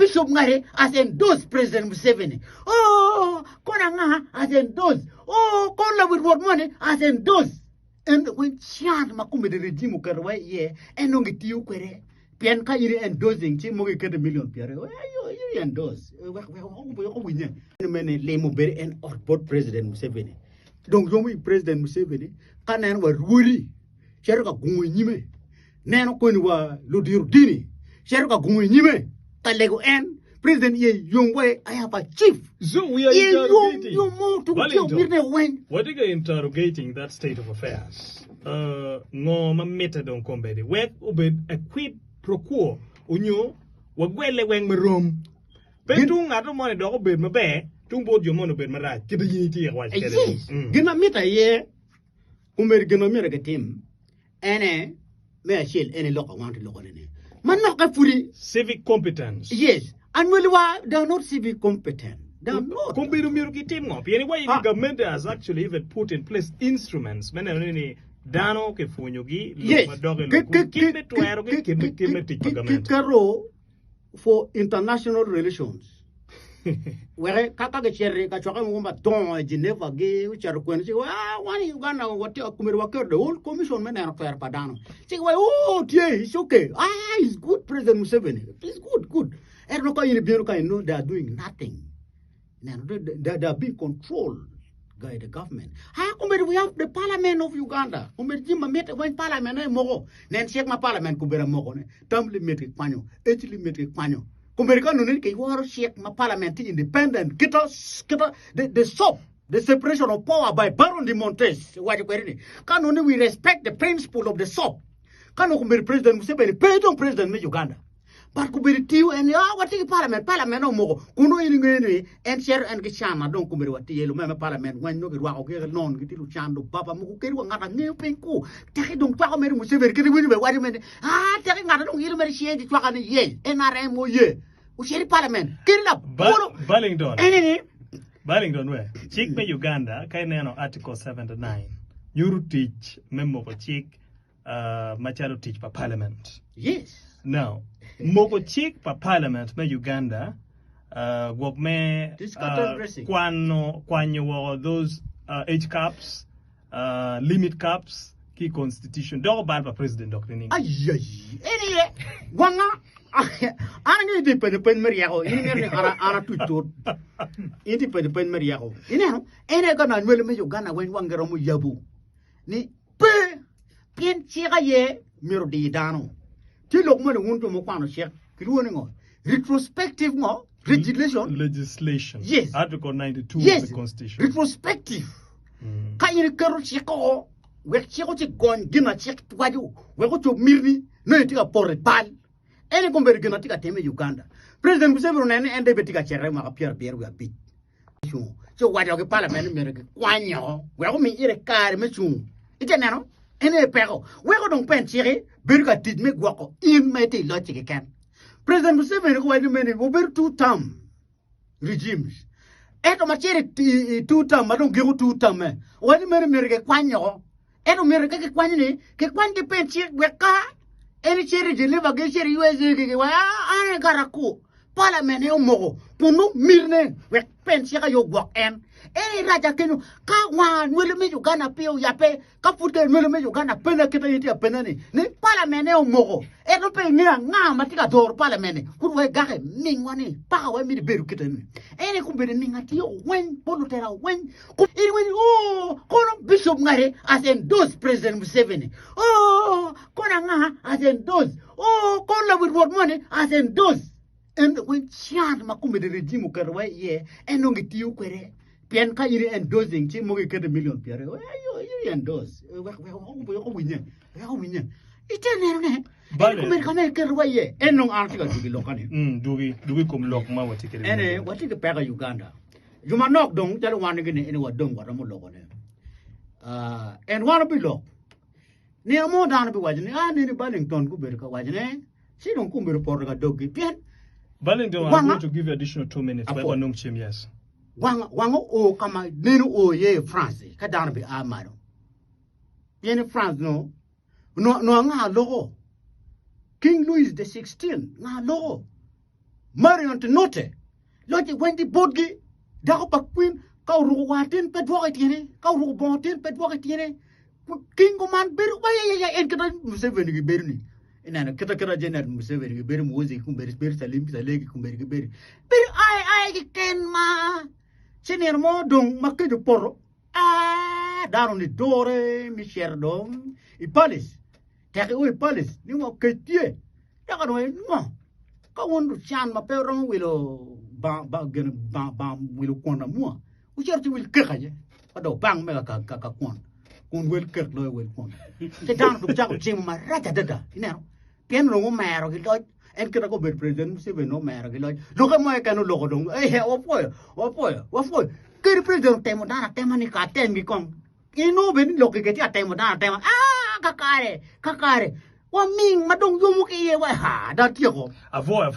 Bishop Ngare has endorsed President Museveni. Oh, Konanga has endorsed. Oh, Kola with what money has endorsed. And when Chan Makumbe the regime Karwa ye, and no get you quere. Pianka you endorsing, Chimogi get a million Pierre. You endorse. Many lame and both President Museveni. Don't go with President Museveni. Kanan were woody. Sherka Gumime. Nano Kunwa Ludirudini. Sherka Gumime. Talego and President Ye Young Way, I have a chief. So we are interrogating. You move to kill when. What are you interrogating that state of affairs? No, my metadon comedy. Where obeyed a quid pro quo. Unyo, wagwele weng me room. Pentung, I don't want to obey my bear. Tung board your mono bed, my right. Get the unity of what yes. Gina meta ye. Umer Genomerica team. And may I shield any local want to look on it. Manaka fully civic competence. Yes. And they are not civic competent. They are not. Anyway, the government has actually even put in place instruments. Dano ke funyogi. Yes. For international relations. Where Kaka Cherry, Kachaka Don, Geneva, Gay, which are going to say, one Uganda, what you the whole commission men are fair Padano. Say, oh, yeah, it's okay. It's good, President Museveni. It's good. And look, I know they are doing nothing. They are being controlled by the government. How come we have the parliament of Uganda? When parliament is more, then check my parliament could be a more, tumbly make it panyo, actually make it panyo. American Unity war shake my parliament independent. Get us the stop the separation of power by Baron de Montes. Can only we respect the principle of the SOP. Can only President Museveni pay on President of Uganda. But could be the and what is parliament no more. Kuno in and share and Gishana don't come what the yellow parliament when no get non get to Chando Papa Mukeru and a new pinku. Take it don't talk about Museveni. Can we what do you mean? Telling I don't hear very shady to a ye, NRM ye. Parliament. Get it up. Ballington, where? Chick me Uganda, Kainano Article 79. You teach memo for chick, Machado teach for Parliament. Yes. Now, Moko chick for Parliament, me Uganda, what me, Quano, those age caps, limit caps, key constitution, dog bad for President Dr. Ning. Anyway, Wanga. I need to put the pen Mariago in Ana to independent Mariago. You know, and I got will make Uganda when one Garamu Yabu. Ni Pin Chiraye, Miro di Dano. Tilok Mother won't to Mokano share, Kiruano. Retrospective more legislation. Yes. Article 92 yes. of the Constitution. Retrospective. Can you carry Chico? Where Chico gone, dinner check to Wadu. We're going to Mirni, no, take a porridge pal. Any compare cannot take a team in Uganda. President Museveni and David Ticachere appear here we are big. So what are the parliament America? Quanyo, where me eat a car, Machum. It's a nano, and a peril. Where don't pen cherry, Berga did make walk in my logic again. President Museveni, who had many over 2-term regimes. Eto machere 2-term, I don't give 2-term. When America Quanyo, and America Quanini, Kwanti pen check where car. Any cherry deliver get cherry USA. I got a coup. Parliament mo. Punu mirne. We pensia yo walk and any raja kenu. Kawan will make you gonna pay yape. Kapute will make you gonna penakita a penany. Ne parliament mo. E don't pay near now, Matica door parliament. Could we got a ming one power me the beru kitten. Any company ningatio when Polutera when. Oh, Kono Bishop Ngare as endorsed President Museveni. Oh, Konanga as endorsed. Oh, Kola with what money as endorsed. And when Chan Makumbe the regime Karwa ye, and no get you quere. Pianka you endorsing, Chimogi get a million Pierre. You endorse. It's a Balling. And no article to be local. Do we come lock my ticket? And what is the pack of Uganda? You might knock down, tell one again anywhere done what I'm looking at. And one of below. Near more down be watching. I need a Ballington go better watching. She don't come report a dog. Ballington, I'm going to give you additional 2 minutes. Yes. One o come Nino ye France. Cut down be Armado. Yen France no logo. King Louis the 16th, na logo. Marion to note. Logic when the bodgi, Dako Queen, Kauru Watin, Pedwakatine, Kauru Bontin, Pedwakatine, King Command Beru, and Museveni Berni. And a Katakara General Museveni Beru Musi, Kumberi, Salim, Salegi, Kumberi, Berry. But I can ma. Senior Modong, Makido Poro. Ah, down on the door, Michel Dom, a palace. Take away palace, you know, Katie. Take away, no. Go on to Chan Maperon will will corner more. Which are will kick it. But the bang mega one. One will kick low will one. The down to Jack Jim Maratata, you know. Ken no matter of it, and can go be president, no matter of it. Look at my canoe logo. Eh, what for? Good president, Temodana, Temanica, Temicom. You know, when look at your Temodana, Kakare. What mean, Madong Yumuki, that you avoid